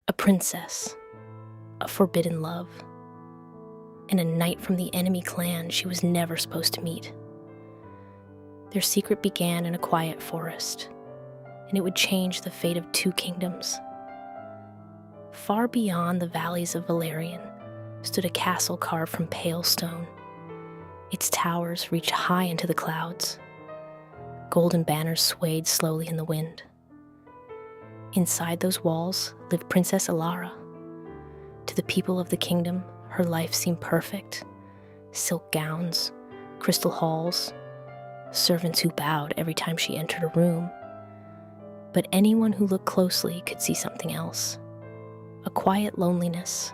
A princess, a forbidden love, and a knight from the enemy clan she was never supposed to meet. Their secret began in a quiet forest, and it would change the fate of 2 kingdoms. Far beyond the valleys of Valerian stood a castle carved from pale stone. Its towers reached high into the clouds. Golden banners swayed slowly in the wind. Inside those walls lived Princess Elara. To the people of the kingdom, her life seemed perfect. Silk gowns, crystal halls, servants who bowed every time she entered a room. But anyone who looked closely could see something else. A quiet loneliness,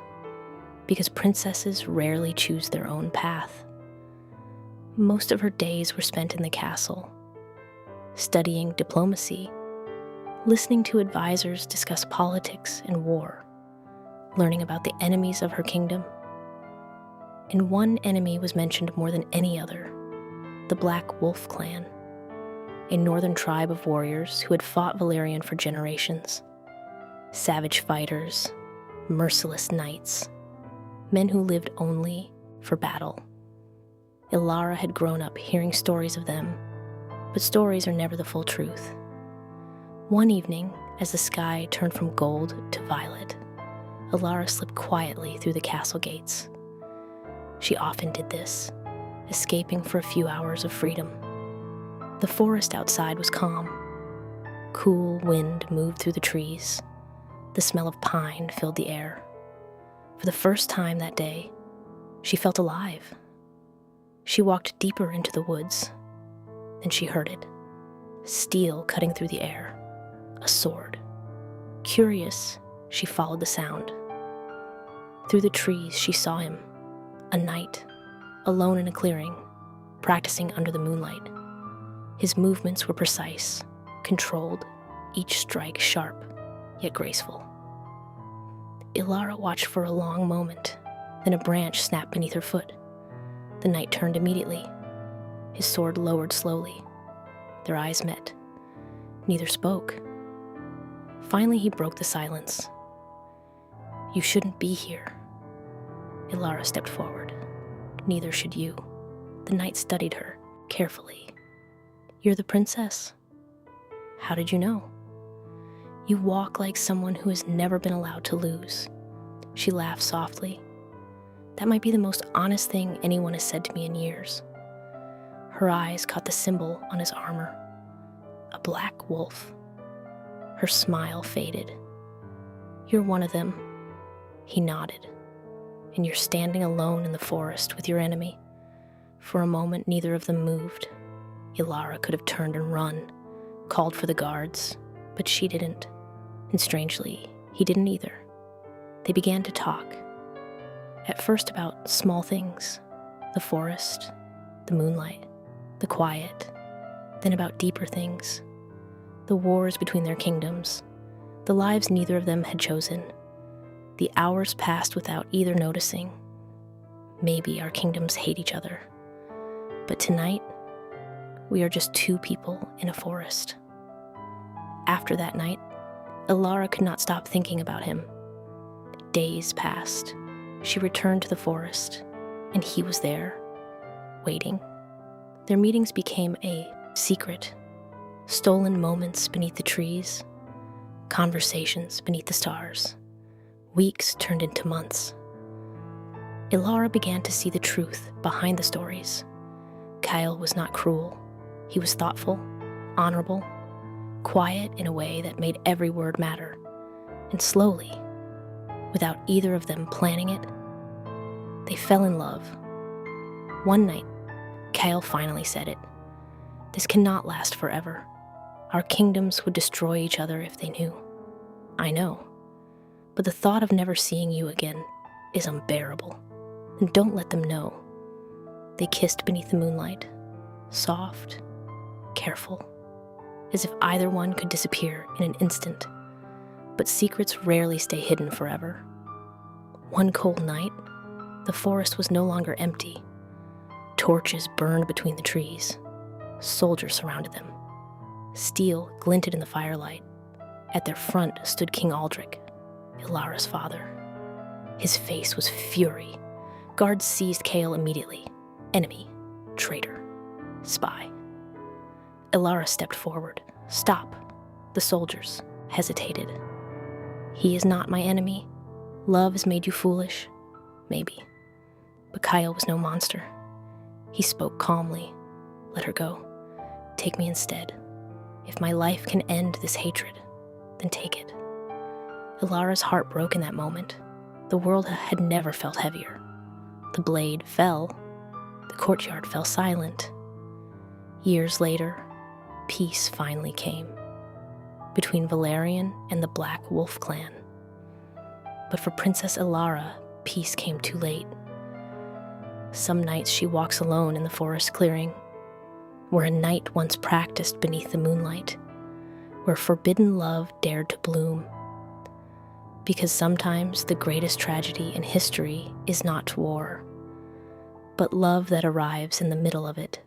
because princesses rarely choose their own path. Most of her days were spent in the castle, studying diplomacy, listening to advisors discuss politics and war, learning about the enemies of her kingdom. And one enemy was mentioned more than any other, the Black Wolf clan, a northern tribe of warriors who had fought Valerian for generations. Savage fighters, merciless knights, men who lived only for battle. Elara had grown up hearing stories of them, but stories are never the full truth. One evening, as the sky turned from gold to violet, Elara slipped quietly through the castle gates. She often did this, escaping for a few hours of freedom. The forest outside was calm. Cool wind moved through the trees. The smell of pine filled the air. For the first time that day, she felt alive. She walked deeper into the woods. Then she heard it. Steel cutting through the air. A sword. Curious, she followed the sound. Through the trees, she saw him. A knight, alone in a clearing, practicing under the moonlight. His movements were precise, controlled, each strike sharp, yet graceful. Elara watched for a long moment, then a branch snapped beneath her foot. The knight turned immediately. His sword lowered slowly. Their eyes met. Neither spoke. Finally, he broke the silence. "You shouldn't be here." Elara stepped forward. "Neither should you." The knight studied her carefully. "You're the princess. How did you know?" "You walk like someone who has never been allowed to lose." She laughed softly. "That might be the most honest thing anyone has said to me in years." Her eyes caught the symbol on his armor. A black wolf. Her smile faded. "You're one of them." He nodded. "And you're standing alone in the forest with your enemy." For a moment, neither of them moved. Elara could have turned and run, called for the guards, but she didn't. And strangely, he didn't either. They began to talk. At first about small things, the forest, the moonlight, the quiet, then about deeper things, the wars between their kingdoms, the lives neither of them had chosen. The hours passed without either noticing. Maybe our kingdoms hate each other. But tonight, we are just 2 people in a forest. After that night, Elara could not stop thinking about him. Days passed. She returned to the forest, and he was there, waiting. Their meetings became a secret. Stolen moments beneath the trees, conversations beneath the stars. Weeks turned into months. Elara began to see the truth behind the stories. Kael was not cruel. He was thoughtful, honorable, quiet in a way that made every word matter. And slowly, without either of them planning it, they fell in love. One night, Kael finally said it. "This cannot last forever. Our kingdoms would destroy each other if they knew." "I know, but the thought of never seeing you again is unbearable. And don't let them know." They kissed beneath the moonlight, soft, careful, as if either one could disappear in an instant. But secrets rarely stay hidden forever. One cold night, the forest was no longer empty. Torches burned between the trees. Soldiers surrounded them. Steel glinted in the firelight. At their front stood King Aldrich, Elara's father. His face was fury. Guards seized Kael immediately. Enemy, traitor, spy. Elara stepped forward. Stop. The soldiers hesitated. He is not my enemy. Love has made you foolish. Maybe. But Kael was no monster. He spoke calmly. Let her go. Take me instead. If my life can end this hatred, then take it. Elara's heart broke in that moment. The world had never felt heavier. The blade fell. The courtyard fell silent. Years later, peace finally came between Valerian and the Black Wolf clan. But for Princess Elara, peace came too late. Some nights she walks alone in the forest clearing, where a knight once practiced beneath the moonlight, where forbidden love dared to bloom. Because sometimes the greatest tragedy in history is not war, but love that arrives in the middle of it